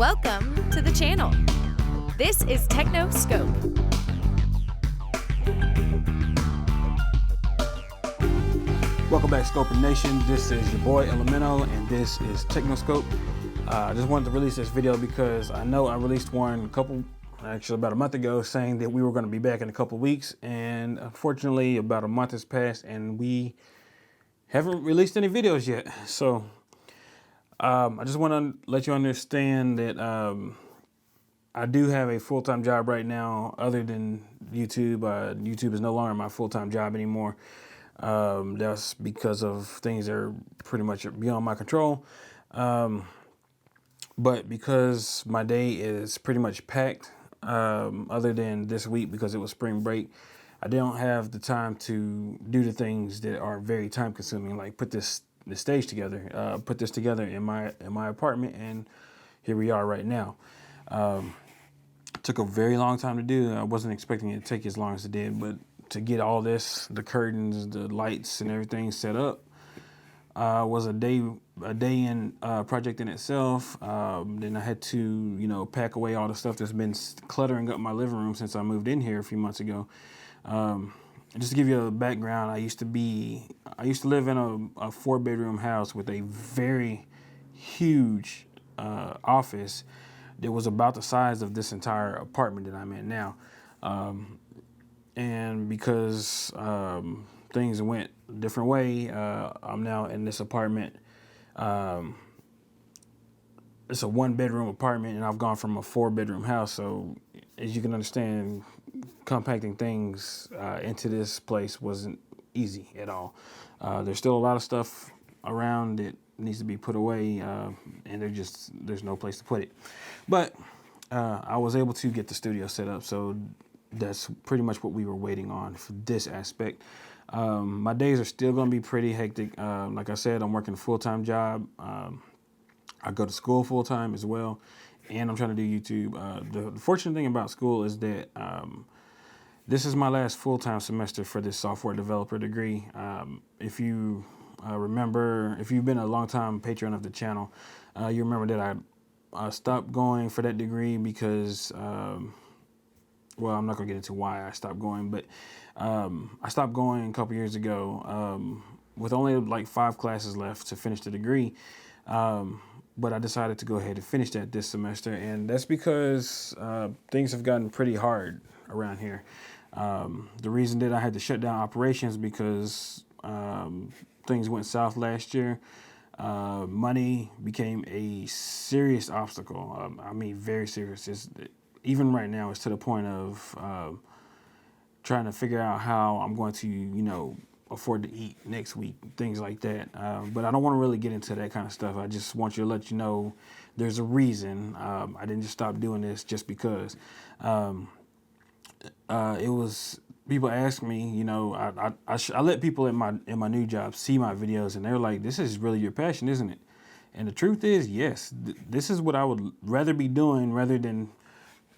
Welcome to the channel. This is TechnoScope. Welcome back, Scoper Nation. This is your boy Elemento, and this is TechnoScope. I just wanted to release this video because I know I released one about a month ago, saying that we were going to be back in a couple weeks, and unfortunately about a month has passed and we haven't released any videos yet. So I just want to let you understand that I do have a full-time job right now other than YouTube. YouTube is no longer my full-time job anymore. That's because of things that are pretty much beyond my control. But because my day is pretty much packed, other than this week because it was spring break, I don't have the time to do the things that are very time consuming, like put the stage together, put this together in my apartment, and here we are right now. It took a very long time to do. I wasn't expecting it to take as long as it did, but to get all this, the curtains, the lights, and everything set up, was a day in project in itself. Then I had to, pack away all the stuff that's been cluttering up my living room since I moved in here a few months ago. Just to give you a background, I used to live in a 4-bedroom house with a very huge office that was about the size of this entire apartment that I'm in now. And because things went a different way, I'm now in this apartment. It's a 1-bedroom apartment, and I've gone from a 4-bedroom house. So as you can understand, compacting things into this place wasn't easy at all. There's still a lot of stuff around that needs to be put away, and there's no place to put it. But I was able to get the studio set up, so that's pretty much what we were waiting on for this aspect. My days are still going to be pretty hectic. Like I said, I'm working a full-time job. I go to school full-time as well, and I'm trying to do YouTube. The fortunate thing about school is that this is my last full-time semester for this software developer degree. If you remember, if you've been a long-time patron of the channel, you remember that I stopped going for that degree because, well, I'm not going to get into why I stopped going, but I stopped going a couple years ago with only like 5 classes left to finish the degree. But I decided to go ahead and finish that this semester, and that's because things have gotten pretty hard around here. The reason that I had to shut down operations because things went south last year. Money became a serious obstacle. I mean, very serious. Even right now, it's to the point of trying to figure out how I'm going to, afford to eat next week, things like that. But I don't want to really get into that kind of stuff. I just want you to let you know there's a reason. I didn't just stop doing this just because. It was, people ask me, I let people in my new job see my videos, and they're like, this is really your passion, isn't it? And the truth is, yes, this is what I would rather be doing rather than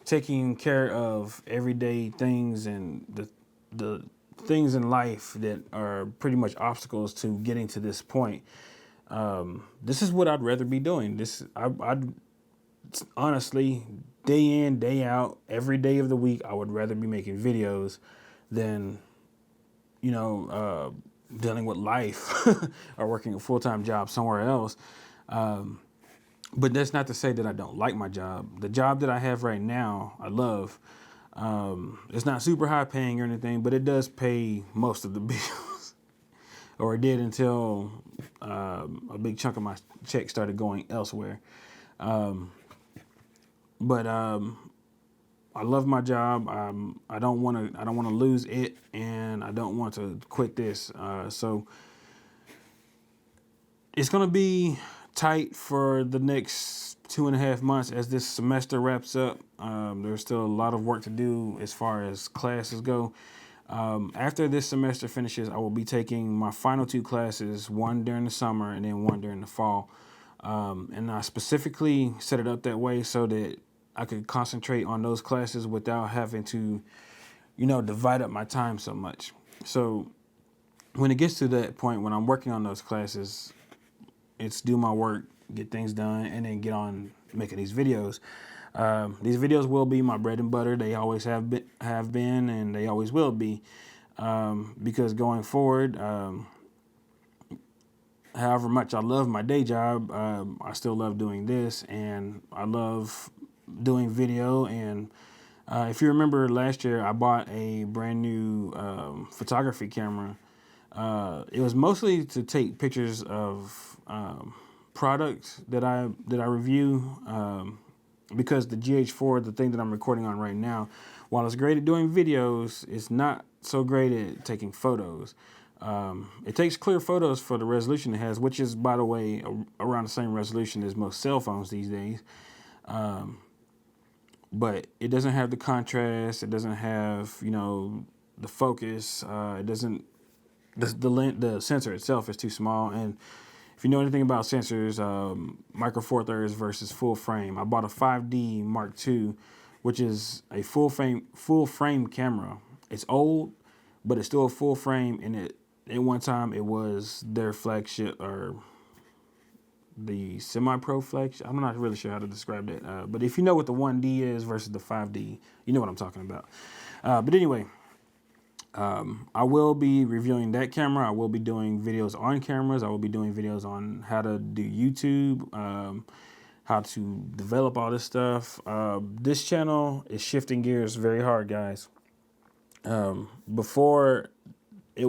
taking care of everyday things and the things in life that are pretty much obstacles to getting to this point. This is what I'd rather be doing. I'd honestly, day in, day out, every day of the week, I would rather be making videos than, dealing with life or working a full-time job somewhere else. But that's not to say that I don't like my job. The job that I have right now, I love. It's not super high paying or anything, but it does pay most of the bills. Or it did until a big chunk of my check started going elsewhere. But I love my job. I don't want to lose it, and I don't want to quit this. So it's going to be tight for the next 2.5 months as this semester wraps up. There's still a lot of work to do as far as classes go. After this semester finishes, I will be taking my final 2 classes, one during the summer and then one during the fall. And I specifically set it up that way so that I could concentrate on those classes without having to, divide up my time so much. So when it gets to that point, when I'm working on those classes, it's do my work, get things done, and then get on making these videos. These videos will be my bread and butter. They always have been, and they always will be, because going forward, however much I love my day job, I still love doing this, and I love doing video. And if you remember last year, I bought a brand new photography camera. It was mostly to take pictures of products that I review, because the GH4, the thing that I'm recording on right now, while it's great at doing videos, it's not so great at taking photos. It takes clear photos for the resolution it has, which is, by the way, around the same resolution as most cell phones these days. But it doesn't have the contrast. It doesn't have, the focus. It doesn't. The sensor itself is too small. And if you know anything about sensors, micro four thirds versus full frame. I bought a 5D Mark II, which is a full frame camera. It's old, but it's still a full frame, and at one time it was their flagship, or the semi-pro flagship. I'm not really sure how to describe that. But if you know what the 1D is versus the 5D, you know what I'm talking about. But anyway, I will be reviewing that camera. I will be doing videos on cameras. I will be doing videos on how to do YouTube, how to develop all this stuff. This channel is shifting gears very hard, guys. Before, it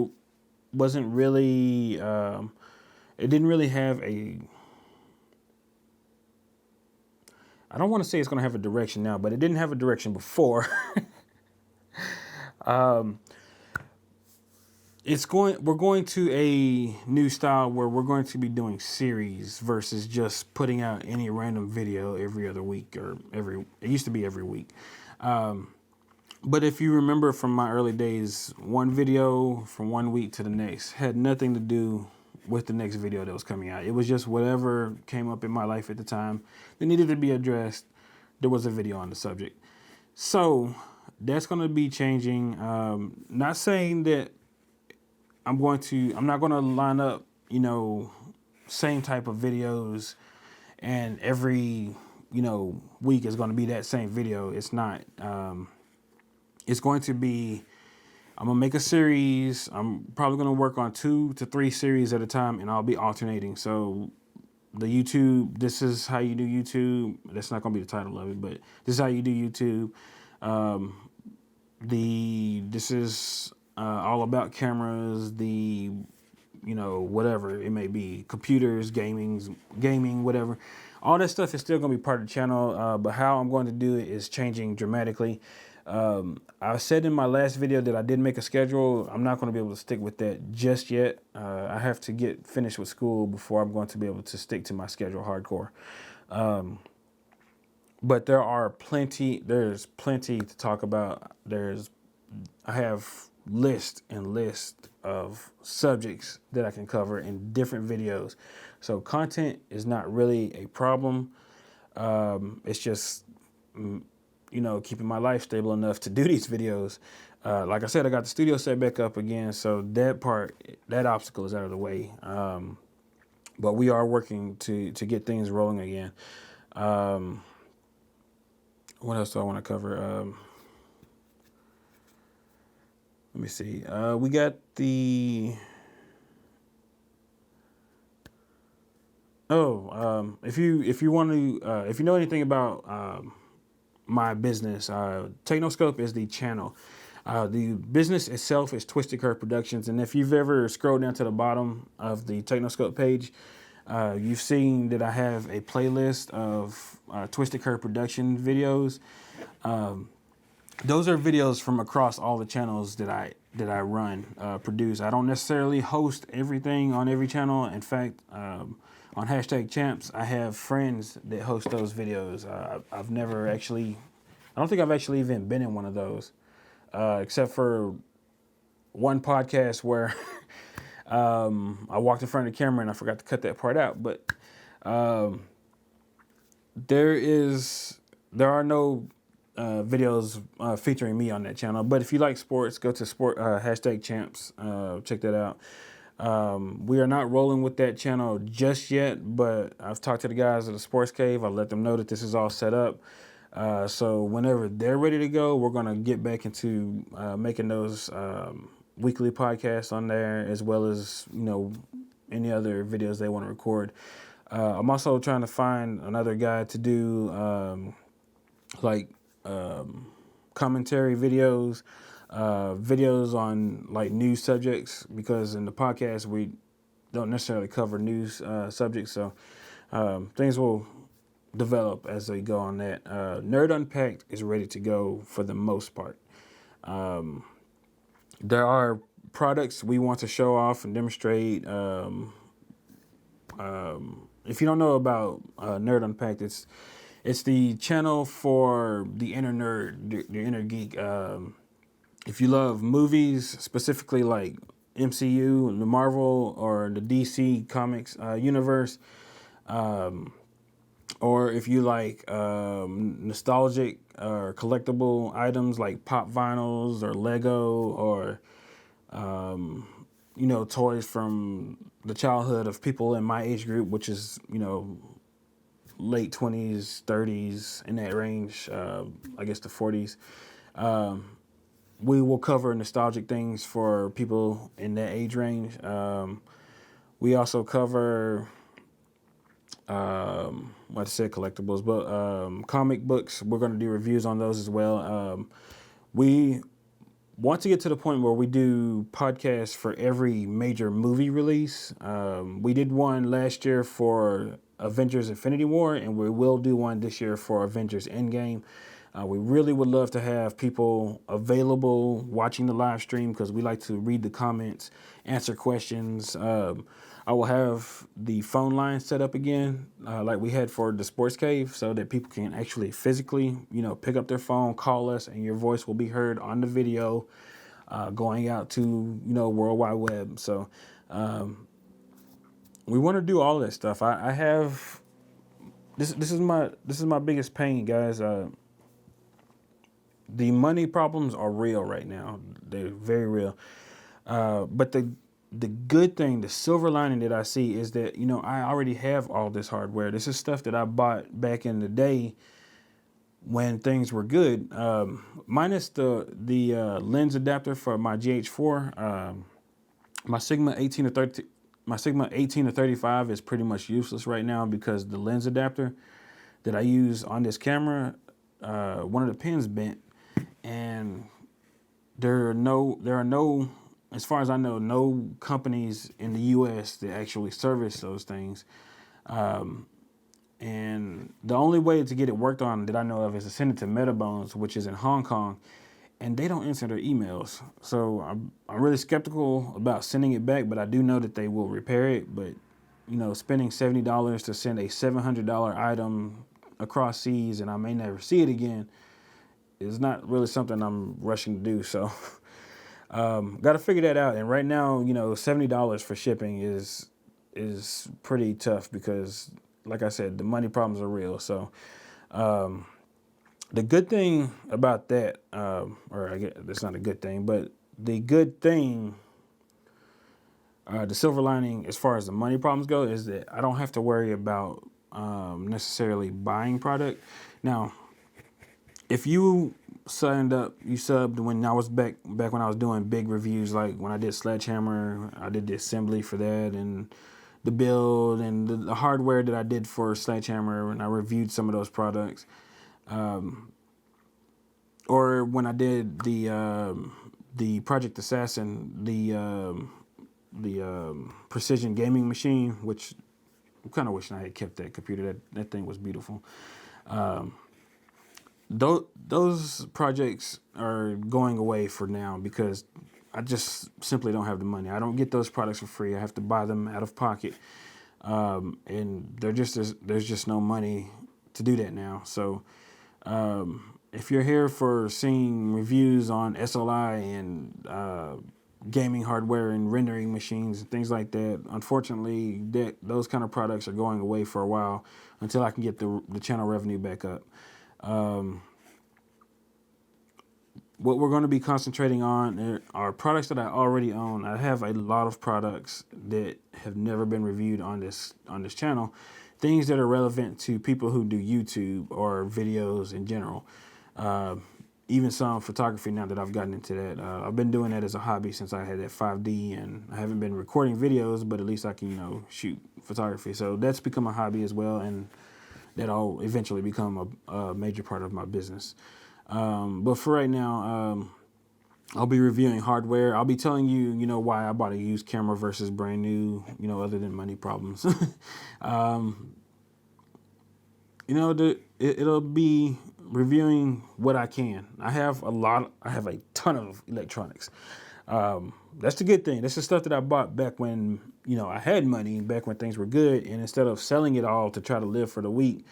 wasn't really, it didn't really have a, I don't want to say it's going to have a direction now, but it didn't have a direction before. We're going to a new style where we're going to be doing series versus just putting out any random video every other week, or it used to be every week. But if you remember from my early days, one video from one week to the next had nothing to do with the next video that was coming out. It was just whatever came up in my life at the time that needed to be addressed. There was a video on the subject. So that's going to be changing. Not saying that I'm not going to line up, same type of videos, and every, week is going to be that same video. It's not. It's going to be, I'm going to make a series. I'm probably going to work on 2 to 3 series at a time, and I'll be alternating. So the YouTube, this is how you do YouTube. That's not going to be the title of it, but this is how you do YouTube. This is all about cameras, whatever it may be, computers, gaming, whatever. All that stuff is still going to be part of the channel, but how I'm going to do it is changing dramatically. I said in my last video that I did make a schedule. I'm not going to be able to stick with that just yet. I have to get finished with school before I'm going to be able to stick to my schedule hardcore. But there's plenty to talk about. I have list of subjects that I can cover in different videos. So content is not really a problem. It's just, keeping my life stable enough to do these videos. Like I said, I got the studio set back up again, so that obstacle is out of the way. But we are working to get things rolling again. What else do I want to cover? Let me see. We got if you want to, if you know anything about my business, TechnoScope is the channel. The business itself is TwistedCurve Productions, and if you've ever scrolled down to the bottom of the TechnoScope page, you've seen that I have a playlist of TwistedCurve Production videos. Those are videos from across all the channels that I produce. I don't necessarily host everything on every channel. In fact, on #champs, I have friends that host those videos. I don't think I've actually even been in one of those, except for one podcast where I walked in front of the camera and I forgot to cut that part out. But there are no videos featuring me on that channel. But if you like sports, go to #champs. Check that out. We are not rolling with that channel just yet, but I've talked to the guys at the Sports Cave. I let them know that this is all set up. So whenever they're ready to go, we're going to get back into making those weekly podcasts on there, as well as, any other videos they want to record. I'm also trying to find another guy to do commentary videos, videos on like news subjects, because in the podcast we don't necessarily cover news subjects. So things will develop as they go on that. Nerd Unpacked is ready to go for the most part. There are products we want to show off and demonstrate. If you don't know about Nerd Unpacked, it's the channel for the inner nerd, the inner geek. If you love movies, specifically like MCU, the Marvel or the DC Comics universe, or if you like nostalgic or collectible items like pop vinyls or Lego, or toys from the childhood of people in my age group, which is late 20s, 30s, in that range, I guess the 40s. We will cover nostalgic things for people in that age range. We also cover, like I said, collectibles, but comic books. We're going to do reviews on those as well. We want to get to the point where we do podcasts for every major movie release. We did one last year for Avengers Infinity War, and we will do one this year for Avengers Endgame. We really would love to have people available watching the live stream, because we like to read the comments, answer questions. I will have the phone line set up again, like we had for the Sports Cave, so that people can actually physically, pick up their phone, call us, and your voice will be heard on the video, going out to, World Wide Web. So we want to do all that stuff. I have this is my biggest pain, guys. The money problems are real right now. They're very real. But the good thing, the silver lining that I see is that, I already have all this hardware. This is stuff that I bought back in the day when things were good. Minus the lens adapter for my GH4, my Sigma 18 to 35 is pretty much useless right now, because the lens adapter that I use on this camera, one of the pins bent, and there are no, as far as I know, no companies in the U.S. that actually service those things. And the only way to get it worked on that I know of is to send it to Metabones, which is in Hong Kong, and they don't answer their emails. So I'm really skeptical about sending it back, but I do know that they will repair it. But, spending $70 to send a $700 item across seas, and I may never see it again, is not really something I'm rushing to do. So got to figure that out. And right now, $70 for shipping is pretty tough, because, like I said, the money problems are real. So the good thing about that, or I guess that's not a good thing, but the good thing, the silver lining as far as the money problems go, is that I don't have to worry about necessarily buying product. Now, if you subbed when I was back when I was doing big reviews, like when I did Sledgehammer, I did the assembly for that, and the build, and the hardware that I did for Sledgehammer, and I reviewed some of those products. Or when I did the Project Assassin, the precision gaming machine, which I'm kind of wishing I had kept that computer. That thing was beautiful. Those projects are going away for now, because I just simply don't have the money. I don't get those products for free. I have to buy them out of pocket, and there's just no money to do that now. So if you're here for seeing reviews on SLI and gaming hardware and rendering machines and things like that, unfortunately, those kind of products are going away for a while, until I can get the channel revenue back up. what we're going to be concentrating on are products that I already own. I have a lot of products that have never been reviewed on this channel, things that are relevant to people who do YouTube or videos in general. Even some photography now that I've gotten into that. I've been doing that as a hobby since I had that 5D, and I haven't been recording videos, but at least I can, shoot photography. So that's become a hobby as well, and that'll eventually become a major part of my business. But for right now, I'll be reviewing hardware. I'll be telling you, why I bought a used camera versus brand new, other than money problems. It'll be reviewing what I can. I have a ton of electronics. That's the good thing. That's the stuff that I bought back when, I had money, back when things were good. And instead of selling it all to try to live for the week,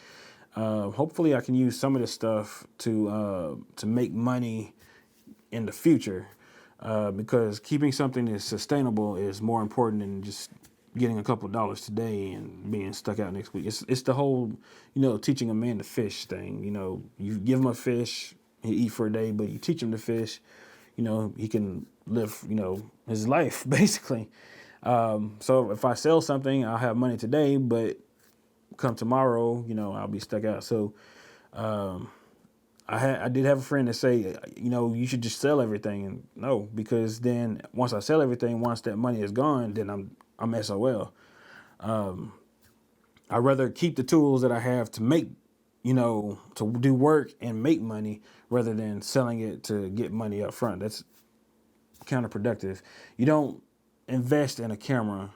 hopefully I can use some of this stuff to make money in the future. Because keeping something that's sustainable is more important than just getting a couple of dollars today and being stuck out next week. It's the whole, teaching a man to fish thing. You give him a fish, he eat for a day, but you teach him to fish, he can live, his life basically. So if I sell something, I'll have money today, but come tomorrow, I'll be stuck out. So I did have a friend that say, you should just sell everything. And no, because then once I sell everything, once that money is gone, then I'm SOL. I'd rather keep the tools that I have to make, to do work and make money rather than selling it to get money up front. That's counterproductive. You don't invest in a camera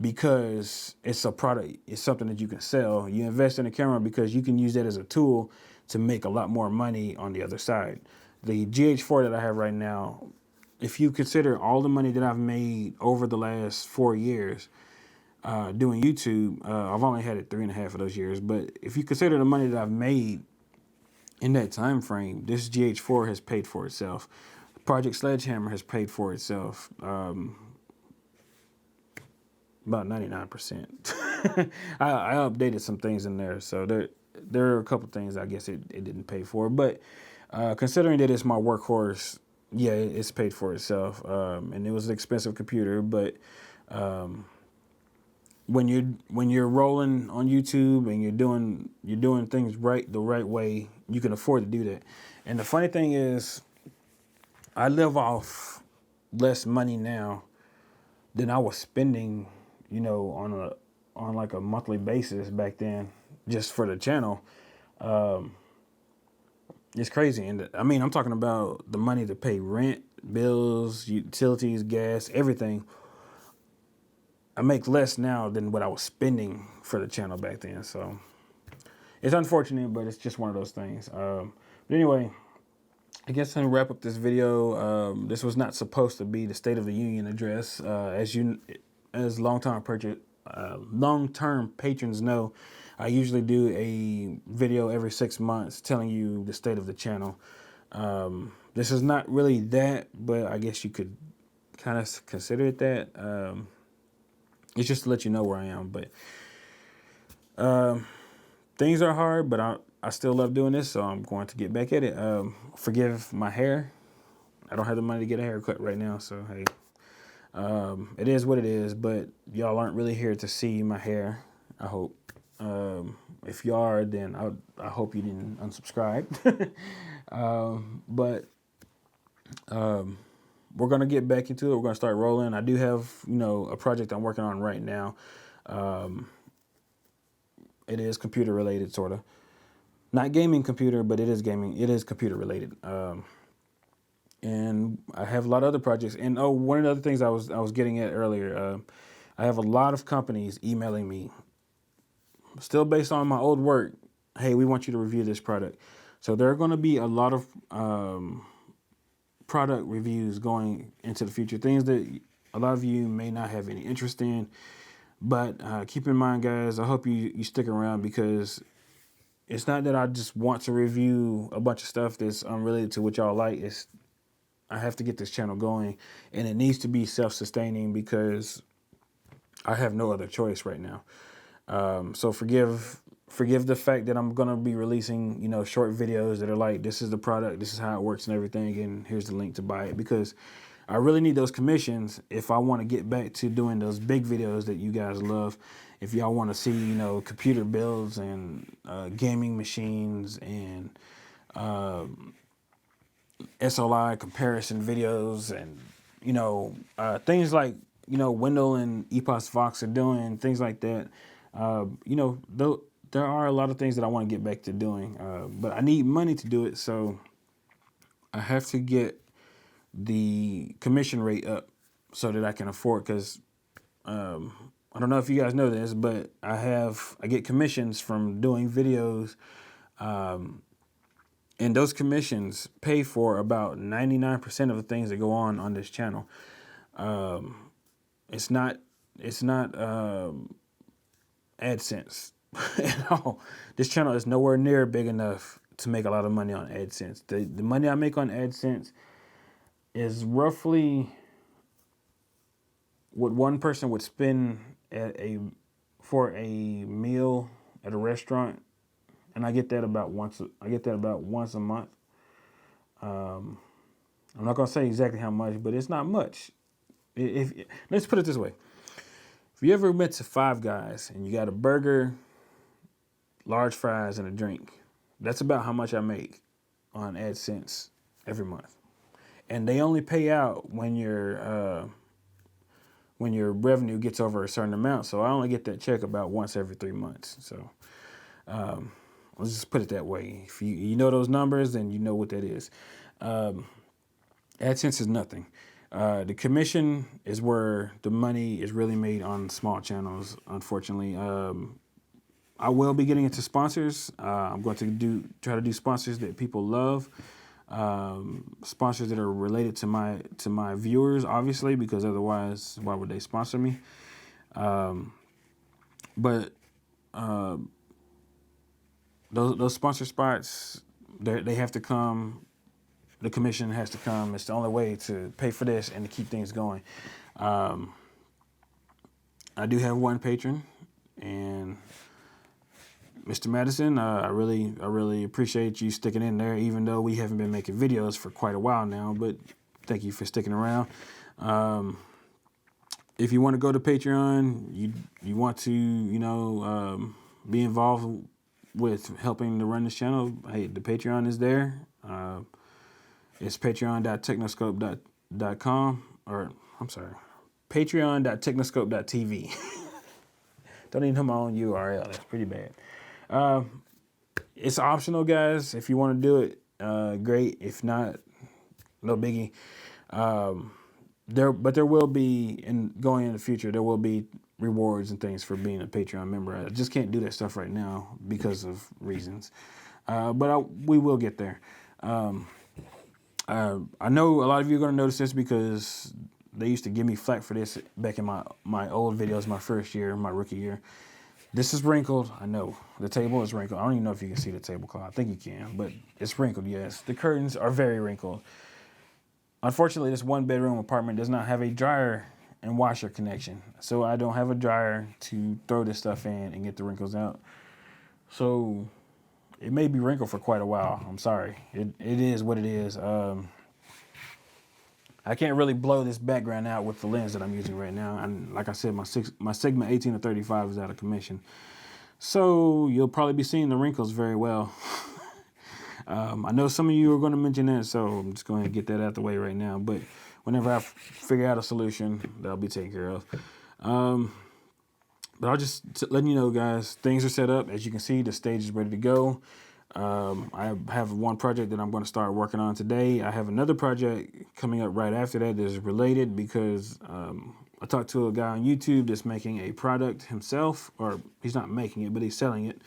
because it's a product, it's something that you can sell. You invest in a camera because you can use that as a tool to make a lot more money on the other side. The GH4 that I have right now, if you consider all the money that I've made over the last 4 years doing YouTube, I've only had it 3.5 of those years, but if you consider the money that I've made in that time frame, this GH4 has paid for itself. Project Sledgehammer has paid for itself. About 99%. I updated some things in there, so there are a couple things I guess it didn't pay for. But considering that it's my workhorse, yeah, it's paid for itself. And it was an expensive computer, but when you're rolling on YouTube and you're doing things the right way, you can afford to do that. And the funny thing is, I live off less money now than I was spending, on like a monthly basis back then, just for the channel. It's crazy. And I'm talking about the money to pay rent, bills, utilities, gas, everything. I make less now than what I was spending for the channel back then. So it's unfortunate, but it's just one of those things. But anyway, I guess I'm gonna wrap up this video. This was not supposed to be the State of the Union address. As long-term patrons know, I usually do a video every 6 months telling you the state of the channel. This is not really that, but I guess you could kind of consider it that. It's just to let you know where I am. But things are hard, but I still love doing this, so I'm going to get back at it. Forgive my hair. I don't have the money to get a haircut right now, so hey. It is what it is, but y'all aren't really here to see my hair, I hope. If you are, then I hope you didn't unsubscribe. But we're going to get back into it. We're going to start rolling. I do have, a project I'm working on right now. It is computer related, sort of. Not gaming computer, but it is gaming. It is computer related. And I have a lot of other projects. And one of the other things I was getting at earlier, I have a lot of companies emailing me, still based on my old work. Hey, we want you to review this product. So there are going to be a lot of product reviews going into the future, things that a lot of you may not have any interest in. But keep in mind, guys, I hope you stick around, because it's not that I just want to review a bunch of stuff that's unrelated to what y'all like. I have to get this channel going, and it needs to be self-sustaining because I have no other choice right now. So forgive forgive the fact that I'm gonna be releasing, short videos that are like, this is the product, this is how it works and everything, and here's the link to buy it, because I really need those commissions if I want to get back to doing those big videos that you guys love. If y'all want to see, computer builds and gaming machines and SLI comparison videos and, things like, Wendell and Epos Fox are doing, things like that. There are a lot of things that I want to get back to doing, but I need money to do it, so I have to get the commission rate up so that I can afford, because I don't know if you guys know this, but I get commissions from doing videos, and those commissions pay for about 99% of the things that go on this channel. It's not AdSense at all. This channel is nowhere near big enough to make a lot of money on AdSense. The money I make on AdSense is roughly what one person would spend for a meal at a restaurant, and I get that about once a month. I'm not gonna say exactly how much, but it's not much. Let's put it this way: if you ever went to Five Guys and you got a burger, large fries, and a drink, that's about how much I make on AdSense every month. And they only pay out when your revenue gets over a certain amount. So I only get that check about once every 3 months. So let's just put it that way. If you know those numbers, then you know what that is. AdSense is nothing. The commission is where the money is really made on small channels, unfortunately. I will be getting into sponsors. I'm going to try to do sponsors that people love. Sponsors that are related to my viewers, obviously, because otherwise, why would they sponsor me? But those sponsor spots, they have to come. The commission has to come. It's the only way to pay for this and to keep things going. I do have one patron, and Mr. Madison, I really appreciate you sticking in there, even though we haven't been making videos for quite a while now, but thank you for sticking around. If you want to go to Patreon, you want to, be involved with helping to run this channel, hey, the Patreon is there. It's patreon.technoscope.com, or I'm sorry, patreon.technoscope.tv. Don't even know my own URL. That's pretty bad. It's optional, guys. If you want to do it, great. If not, no biggie. There will be, going in the future, there will be rewards and things for being a Patreon member. I just can't do that stuff right now because of reasons. But we will get there. I know a lot of you are going to notice this because they used to give me flack for this back in my old videos, my first year, my rookie year. This is wrinkled. I know. The table is wrinkled. I don't even know if you can see the tablecloth. I think you can, but it's wrinkled, yes. The curtains are very wrinkled. Unfortunately, this one-bedroom apartment does not have a dryer and washer connection. So I don't have a dryer to throw this stuff in and get the wrinkles out. So it may be wrinkled for quite a while. I'm sorry. It is what it is. I can't really blow this background out with the lens that I'm using right now. And like I said, my Sigma 18-35 is out of commission. So you'll probably be seeing the wrinkles very well. I know some of you are going to mention that, so I'm just going to get that out the way right now. But whenever I figure out a solution, that'll be taken care of. But I'll just letting you know, guys, things are set up. As you can see, the stage is ready to go. I have one project that I'm going to start working on today. I have another project coming up right after that is related because I talked to a guy on YouTube that's making a product himself, or he's not making it, but he's selling it.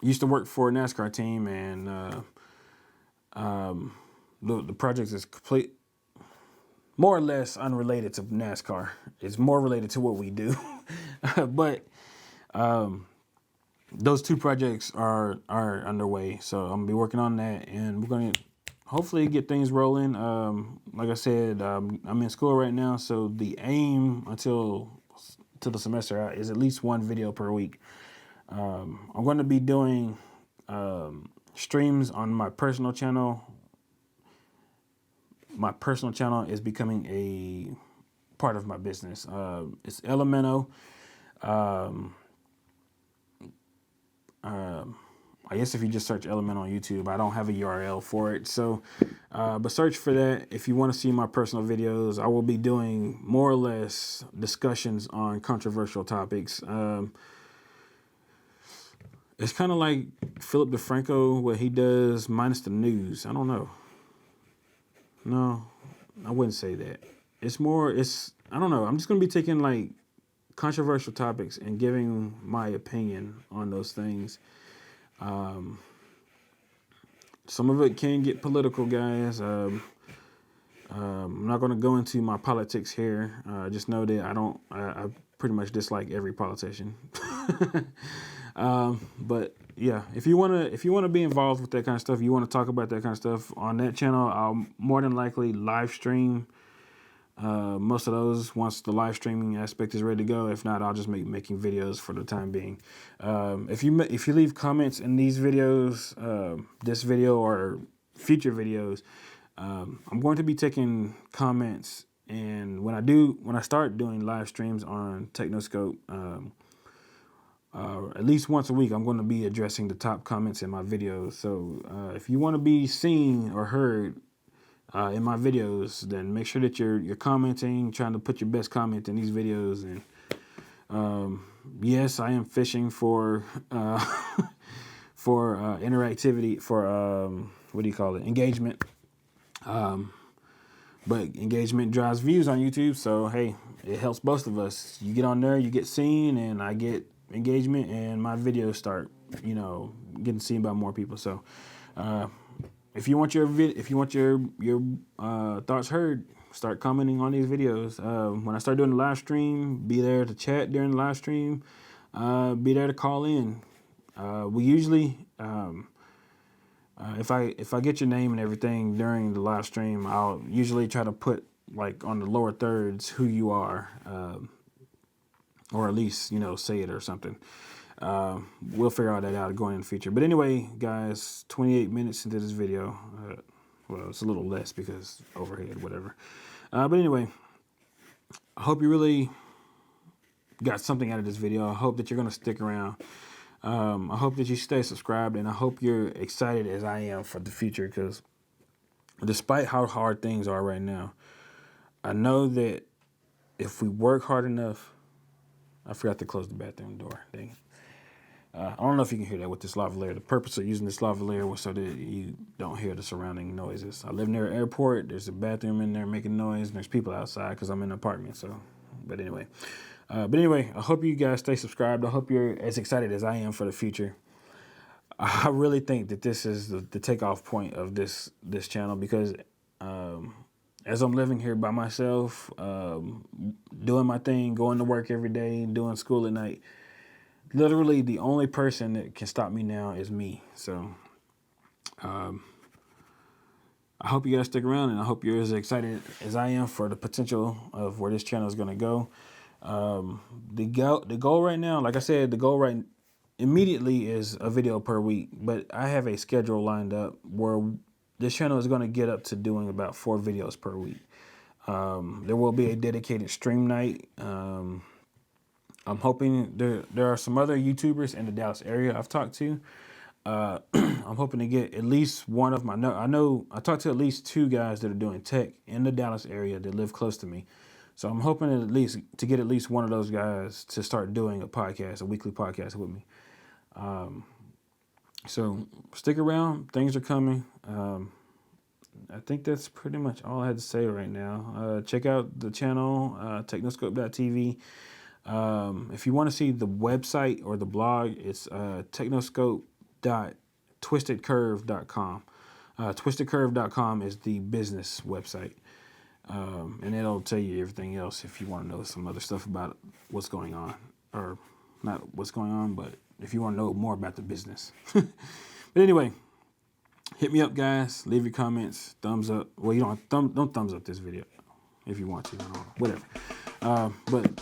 Used to work for a NASCAR team, and the project is more or less unrelated to NASCAR. It's more related to what we do. But those two projects are underway, so I'm gonna be working on that, and we're gonna hopefully get things rolling. Like I said, I'm in school right now, so the aim until till the semester out is at least one video per week. I'm going to be doing streams on my personal channel. My personal channel is becoming a part of my business. It's Elemento. I guess if you just search Element on YouTube, I don't have a URL for it. So, but search for that. If you want to see my personal videos, I will be doing more or less discussions on controversial topics. It's kind of like Philip DeFranco, what he does minus the news. I don't know. No, I wouldn't say that. I don't know. I'm just going to be taking like controversial topics and giving my opinion on those things. Some of it can get political, guys. I'm not going to go into my politics here. Just know that I pretty much dislike every politician. But yeah, if you want to be involved with that kind of stuff, you want to talk about that kind of stuff on that channel, I'll more than likely live stream most of those once the live streaming aspect is ready to go. If not, I'll just making videos for the time being. If you leave comments in these videos, this video or future videos, I'm going to be taking comments. And when I start doing live streams on TechnoScope, at least once a week, I'm going to be addressing the top comments in my videos. So if you want to be seen or heard in my videos, then make sure that you're commenting, trying to put your best comment in these videos. And yes, I am fishing for for interactivity, for what do you call it, engagement. But engagement drives views on YouTube, so hey, it helps both of us. You get on there, you get seen, and I get engagement, and my videos start, getting seen by more people. So if you want your thoughts heard, start commenting on these videos. When I start doing the live stream, be there to chat during the live stream. Be there to call in. We usually, if I get your name and everything during the live stream, I'll usually try to put like on the lower thirds who you are, or at least say it or something. We'll figure all that out going in the future. But anyway, guys, 28 minutes into this video. Well, it's a little less because overhead, whatever. But anyway, I hope you really got something out of this video. I hope that you're going to stick around. I hope that you stay subscribed, and I hope you're excited as I am for the future, because despite how hard things are right now, I know that if we work hard enough, I forgot to close the bathroom door. Dang it. I don't know if you can hear that with this lavalier. The purpose of using this lavalier was so that you don't hear the surrounding noises. I live near an airport. There's a bathroom in there making noise, and there's people outside because I'm in an apartment. But anyway, I hope you guys stay subscribed. I hope you're as excited as I am for the future. I really think that this is the takeoff point of this channel, because as I'm living here by myself, doing my thing, going to work every day, doing school at night, literally the only person that can stop me now is me. So I hope you guys stick around, and I hope you're as excited as I am for the potential of where this channel is going to go. The goal right now, like I said, the goal right immediately is a video per week, but I have a schedule lined up where this channel is going to get up to doing about 4 videos per week. There will be a dedicated stream night. I'm hoping there are some other YouTubers in the Dallas area I've talked to. I'm hoping to get at least one of I talked to at least 2 guys that are doing tech in the Dallas area that live close to me. So I'm hoping to get at least one of those guys to start doing a weekly podcast with me. So stick around. Things are coming. I think that's pretty much all I had to say right now. Check out the channel, technoscope.tv. If you want to see the website or the blog, it's technoscope.twistedcurve.com. TwistedCurve.com is the business website. And it'll tell you everything else if you want to know some other stuff about what's going on. Or not what's going on, but if you want to know more about the business. But anyway, hit me up, guys. Leave your comments. Thumbs up. Well, you don't thumbs up this video if you want to. I don't know. Whatever. But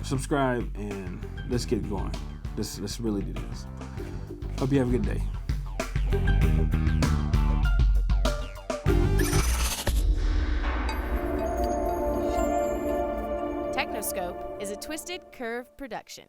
subscribe, and let's get going. Let's really do this. Hope you have a good day. TechnoScope is a Twisted Curve production.